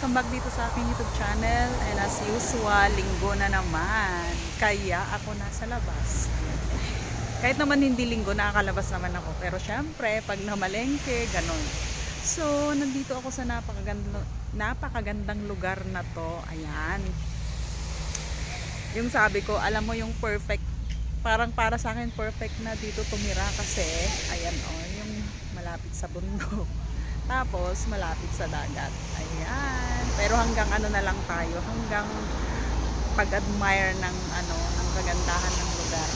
welcome back dito sa aking YouTube channel. And as usual, linggo na naman. Kaya ako nasa labas. Kahit naman hindi linggo, nakakalabas naman ako. Pero syempre, pag namalengke, ganon. So, nandito ako sa napakagandang lugar na to. Ayan. Yung sabi ko, alam mo yung perfect, parang para sa akin perfect na dito tumira kasi, ayan o, yung malapit sa bundok. Tapos, malapit sa dagat. Ayan. Pero hanggang ano na lang tayo, hanggang pag-admire ng ng kagandahan ng lugar.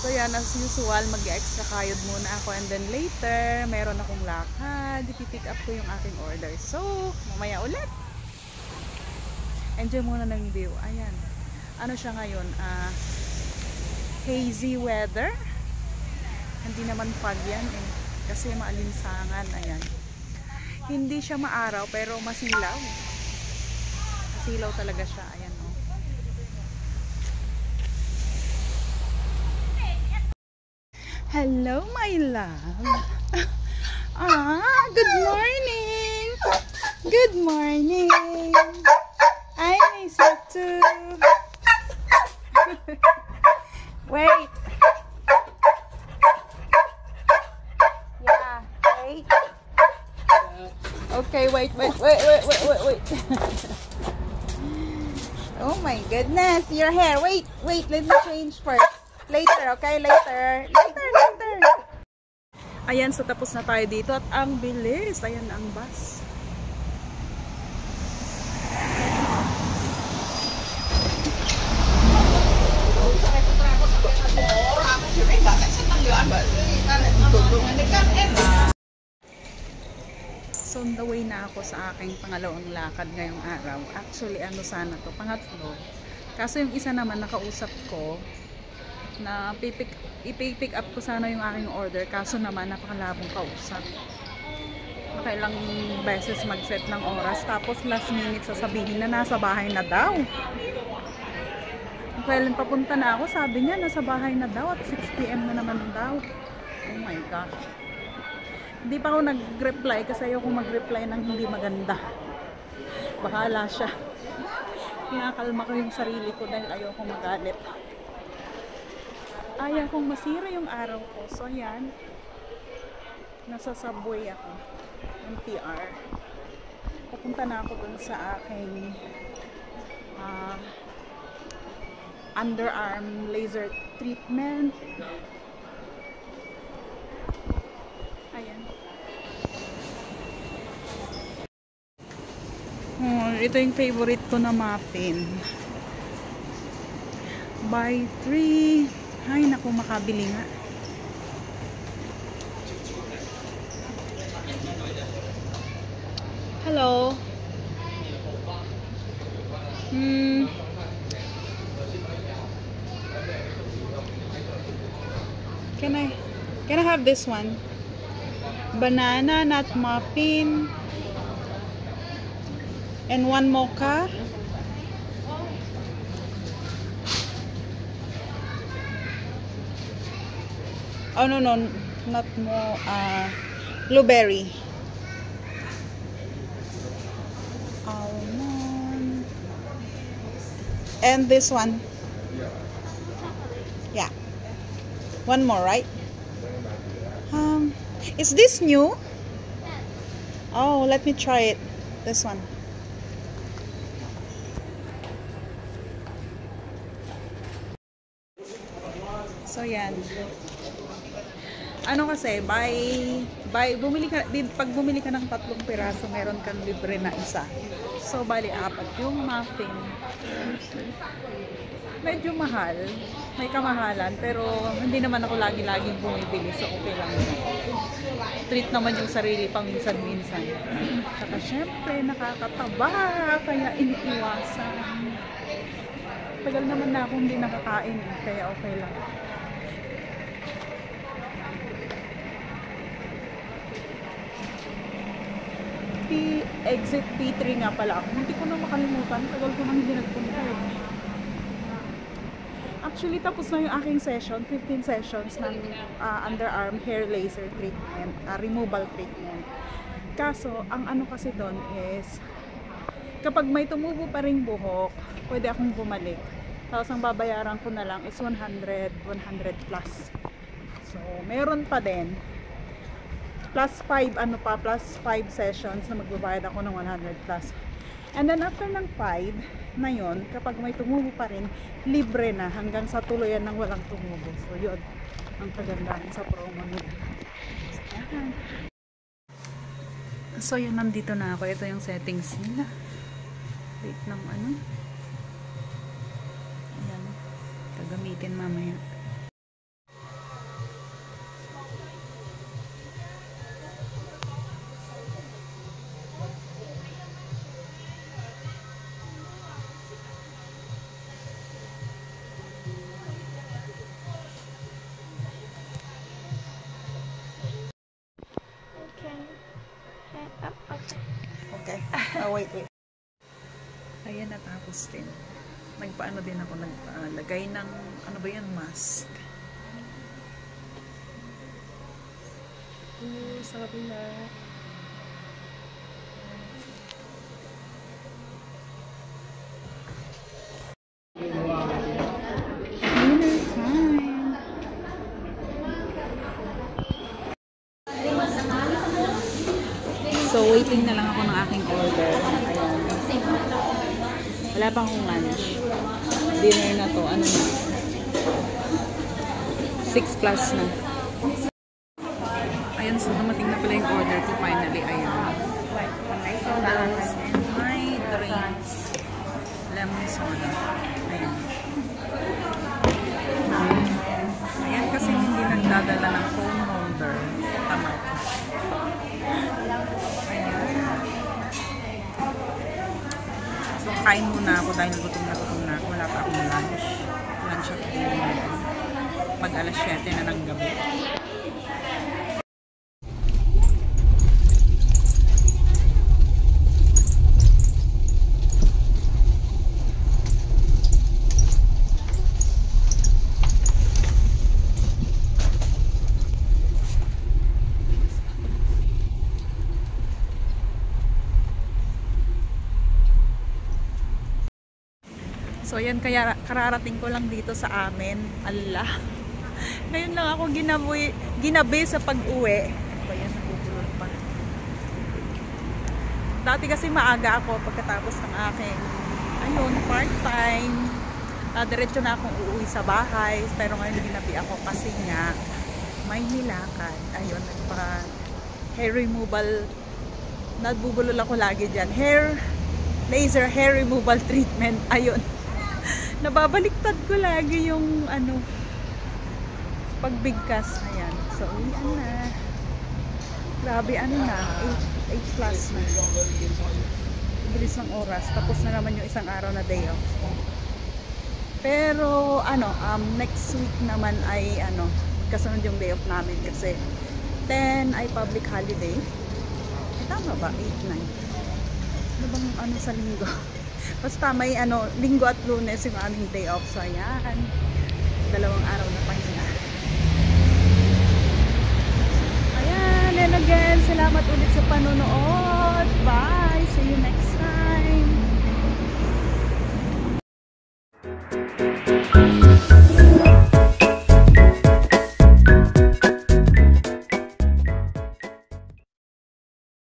So yan, as usual, mag-extra kayod muna ako and then later, meron akong lakad, ipipick up ko yung aking order. So, mamaya ulit. Enjoy muna ng view. Ayan. Ano siya ngayon? Hazy weather. Hindi naman fog yan eh. Kasi maalinsangan. Ayan. Hindi siya maaraw pero masilaw. Masilaw talaga siya. Ayan o. Hello my love. Good morning. Good morning. I miss you too. Wait. Yeah, wait. Okay, wait. Oh my goodness, your hair. Wait, let me change first. Later, okay? Later. Ayan, so tapos na tayo dito at ang bilis. Ayan ang bus. So on the way na ako sa aking pangalawang lakad ngayong araw. Actually, ano sana to? Pangatlo. Kaso yung isa naman nakausap ko na ipipick up ko sana yung aking order. Kaso naman napakalabong kausap. Nakailang beses mag-set ng oras. Tapos last minute sasabihin na nasa bahay na daw. Kailan papunta na ako, sabi niya nasa bahay na daw at 6 PM na naman daw. Oh my gosh. Hindi pa ako nag-reply kasi ayoko mag-reply ng hindi maganda. Bahala siya. Kinakalma ko yung sarili ko dahil ayoko magalit. Ayaw kong masira yung araw ko. So yan. Nasa subway ako. MTR. Papunta na ako dun sa aking underarm laser treatment. Ayan. Ito yung favorite ko na muffin. Buy 3. Ay, naku, makabili nga. Hello. Can I have this one? Banana nut muffin and one mocha. Oh no, not more blueberry. Almond. And this one. Yeah. One more, right? Is this new? Oh, let me try it. This one. So yan. Ano kasi, pag bumili ka ng 3 piraso, meron kang libre na isa. So bali 4 yung muffin. Medyo mahal, may kamahalan, pero hindi naman ako lagi-laging bumibili, so okay lang. Treat naman yung sarili paminsan-minsan. Saka syempre nakakataba, kaya iniiwasan. Tagal naman na ako hindi nakakain, kaya okay lang. Exit P3 nga pala ako. Hindi ko na makalimutan. Tagal ko nang hindi nagpunta. Actually, tapos na yung aking session. 15 sessions ng underarm hair laser treatment. Removal treatment. Kaso, ang ano kasi doon is, kapag may tumubo pa ring buhok, pwede akong bumalik. Tapos ang babayaran ko na lang is 100 plus. So, meron pa din. Plus 5, plus 5 sessions na magbabayad ako ng 100 plus. And then after ng 5 na yon, kapag may tumubo pa rin, libre na hanggang sa tuluyan ng walang tumubo. So, yun ang kagandahan sa promo nila. So, yun, nandito na ako. Ito yung settings nila. Wait ng ano. Ayan. Gagamitin mamaya. Okay. Oh, wait. Ayan, natapos din. Nagpaano din ako, nagpalagay ng, ano ba yan, mask. Sa kabila. Dinner time. So, waiting na lang ako ng aking order. Ayan. Wala pang akong lunch. Dinner na to. Ano na? 6 plus na. Ayan, so dumating na pala yung order ko finally. Ayan. Tapos, and my drinks. Lemon soda. Ayan. Ayan kasi hindi nagdadala ng phone holder. Tama ko. So, kain muna ako dahil gutom na ako. Wala pa akong lunch. Lunch at dinner. Mag alas 7 na ng gabi. So, yan, kaya kararating ko lang dito sa amin. Allah. Ngayon lang ako ginabi sa pag-uwi. Ba yan, nagugulol pa. Dati kasi maaga ako pagkatapos ng aking, ayun, part-time. Diretso na akong uuwi sa bahay. Pero ngayon ginabi ako kasi nga, may nilakad. Ayun, hair removal. Nagbubulol ako lagi dyan. Laser hair removal treatment. Ayun. Nababaliktad ko lagi yung pagbigkas. Ayan. So, uwian na. Grabe, na. 8 plus na. Bilis ng oras. Tapos na naman yung isang araw na day off. Pero, next week naman ay, kasunod yung day off namin kasi 10 ay public holiday. Tama ba? 8, 9. Ano bang sa linggo? Basta may linggo at lunes yung aming day off. So, ayan. 2 araw na pahinga.